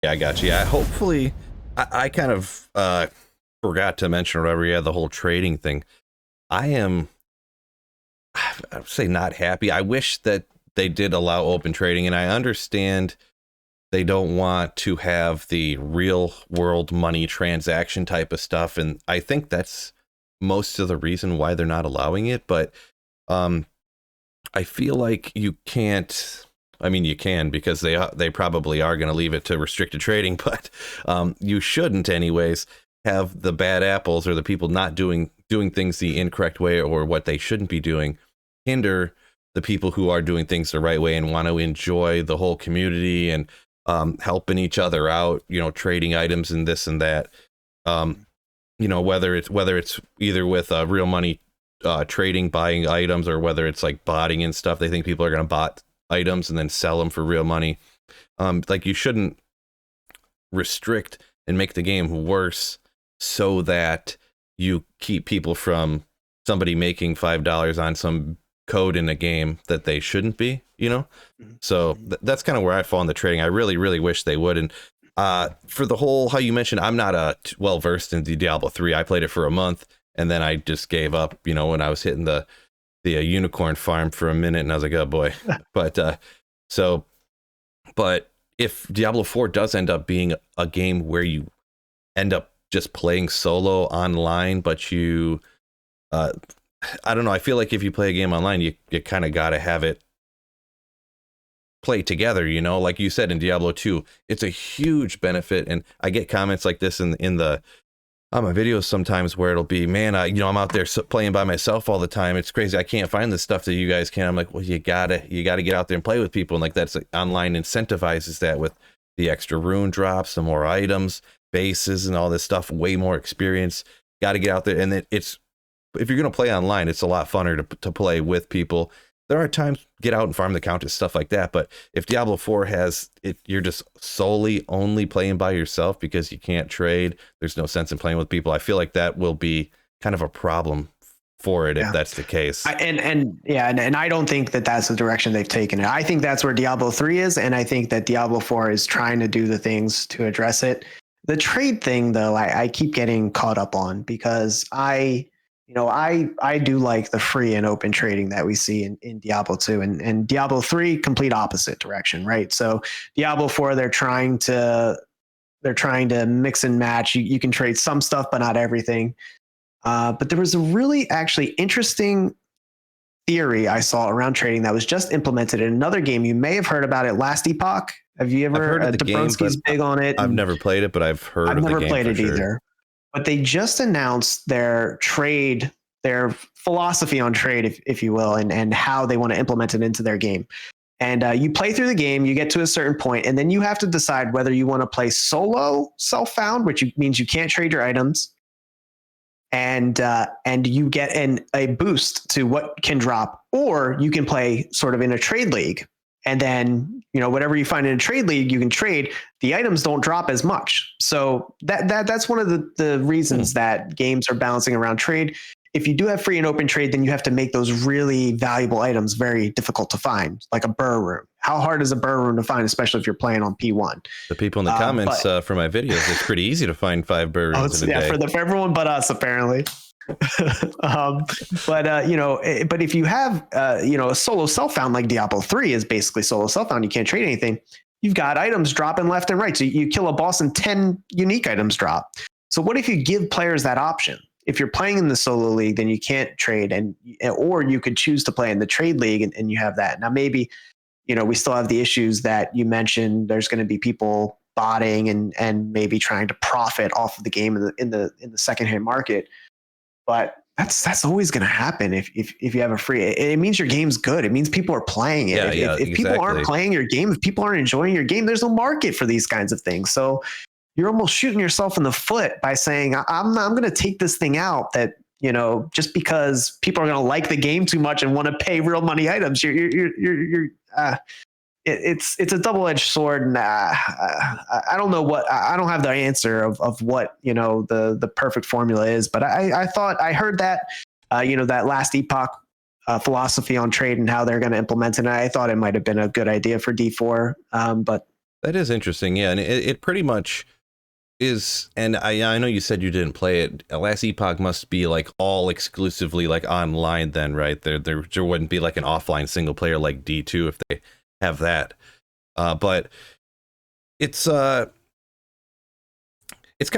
Yeah, I got you. Yeah, hopefully, I kind of forgot to mention or whatever. Yeah, the whole trading thing. I am, I would say, not happy. I wish that they did allow open trading, and I understand they don't want to have the real world money transaction type of stuff, and I think that's most of the reason why they're not allowing it. But um, I feel like you can't. I mean, you can because they probably are going to leave it to restricted trading, but you shouldn't, anyways, have the bad apples or the people not doing things the incorrect way or what they shouldn't be doing hinder the people who are doing things the right way and want to enjoy the whole community and helping each other out. You know, trading items and this and that. You know, whether it's either with real money trading, buying items, or whether it's like botting and stuff. They think people are going to bot items and then sell them for real money. Like, you shouldn't restrict and make the game worse so that you keep people from somebody making $5 on some code in a game that they shouldn't be, you know? So that's kind of where I fall in the trading. I really, really wish they would. And for the whole, how you mentioned, I'm not well versed in the Diablo 3. I played it for a month and then I just gave up, you know, when I was hitting the unicorn farm for a minute, and I was like, oh boy. But but if Diablo 4 does end up being a game where you end up just playing solo online, but you I don't know, I feel like if you play a game online, you kind of got to have it play together, you know, like you said in Diablo 2. It's a huge benefit, and I get comments like this in the on my videos sometimes where it'll be, man, I'm out there playing by myself all the time. It's crazy. I can't find the stuff that you guys can. I'm like, well, you gotta get out there and play with people. And like, that's like, online incentivizes that with the extra rune drops, the more items, bases, and all this stuff, way more experience. Got to get out there. And it's, if you're going to play online, it's a lot funner to play with people. There are times get out and farm the Countess, stuff like that. But if Diablo 4 has it, you're just solely only playing by yourself because you can't trade. There's no sense in playing with people. I feel like that will be kind of a problem for it if that's the case. And I don't think that that's the direction they've taken it. I think that's where Diablo 3 is, and I think that Diablo 4 is trying to do the things to address it. The trade thing, though, I keep getting caught up on because I do like the free and open trading that we see in Diablo 2 and Diablo 3, complete opposite direction, right? So Diablo 4, they're trying to mix and match. You can trade some stuff, but not everything. But there was a really actually interesting theory I saw around trading that was just implemented in another game. You may have heard about it, Last Epoch. Have you ever heard of the game? Big on it. I've never played it, but I've heard of the game. I've never played it either. But they just announced their philosophy on trade, if you will, and how they want to implement it into their game. And you play through the game, you get to a certain point, and then you have to decide whether you want to play solo self-found, which means you can't trade your items, and you get a boost to what can drop, or you can play sort of in a trade league. And then, whatever you find in a trade league, you can trade. The items don't drop as much. So that's one of the reasons that games are balancing around trade. If you do have free and open trade, then you have to make those really valuable items very difficult to find, like a burr rune. How hard is a burr rune to find, especially if you're playing on P1? The people in the comments for my videos, it's pretty easy to find 5 burr runes in a day. For everyone but us, apparently. But if you have a solo self-found, like Diablo 3 is basically solo self-found, you can't trade anything. You've got items dropping left and right. So you kill a boss and 10 unique items drop. So what if you give players that option? If you're playing in the solo league, then you can't trade, or you could choose to play in the trade league and you have that. Now maybe, we still have the issues that you mentioned. There's going to be people botting and maybe trying to profit off of the game in the secondhand market. But that's always going to happen if you have a free. It means your game's good. It means people are playing it. If people aren't playing your game, if people aren't enjoying your game, there's no market for these kinds of things. So you're almost shooting yourself in the foot by saying, I'm going to take this thing out that, just because people are going to like the game too much and want to pay real money items. It's a double-edged sword, and I don't know I don't have the answer of what the perfect formula is. But I thought I heard that that Last Epoch philosophy on trade and how they're going to implement it. And I thought it might have been a good idea for D4, but That is interesting. Yeah, and it pretty much is. And I know you said you didn't play it. Last Epoch must be like all exclusively like online then, right? There wouldn't be like an offline single player like D2 if they have that. But it's kind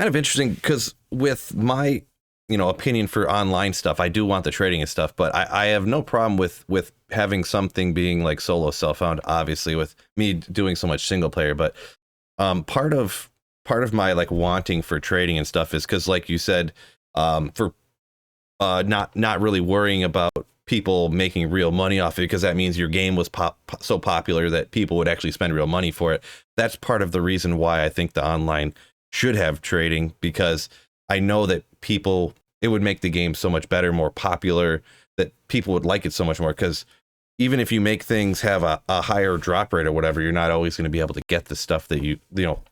of interesting because with my opinion for online stuff, I do want the trading and stuff, but I have no problem with having something being like solo self-found, obviously with me doing so much single player. But part of my like wanting for trading and stuff is because, like you said, for not really worrying about people making real money off it, because that means your game was so popular that people would actually spend real money for it. That's part of the reason why I think the online should have trading, because I know that it would make the game so much better, more popular, that people would like it so much more. Because even if you make things have a higher drop rate or whatever, you're not always going to be able to get the stuff that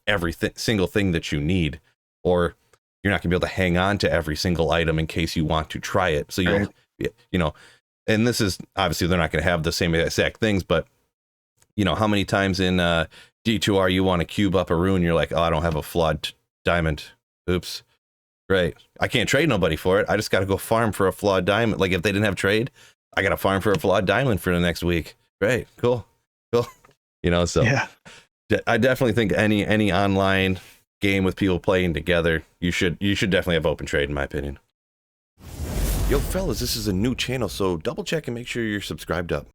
every single thing that you need, or you're not going to be able to hang on to every single item in case you want to try it. So and this is obviously they're not going to have the same exact things, but how many times in D2R you want to cube up a rune, you're like, oh, I don't have a flawed diamond. Oops. Right. I can't trade nobody for it. I just got to go farm for a flawed diamond. Like if they didn't have trade, I got to farm for a flawed diamond for the next week. Right. Cool. So yeah. I definitely think any online game with people playing together, you should definitely have open trade, in my opinion. Yo, fellas, this is a new channel, so double check and make sure you're subscribed up.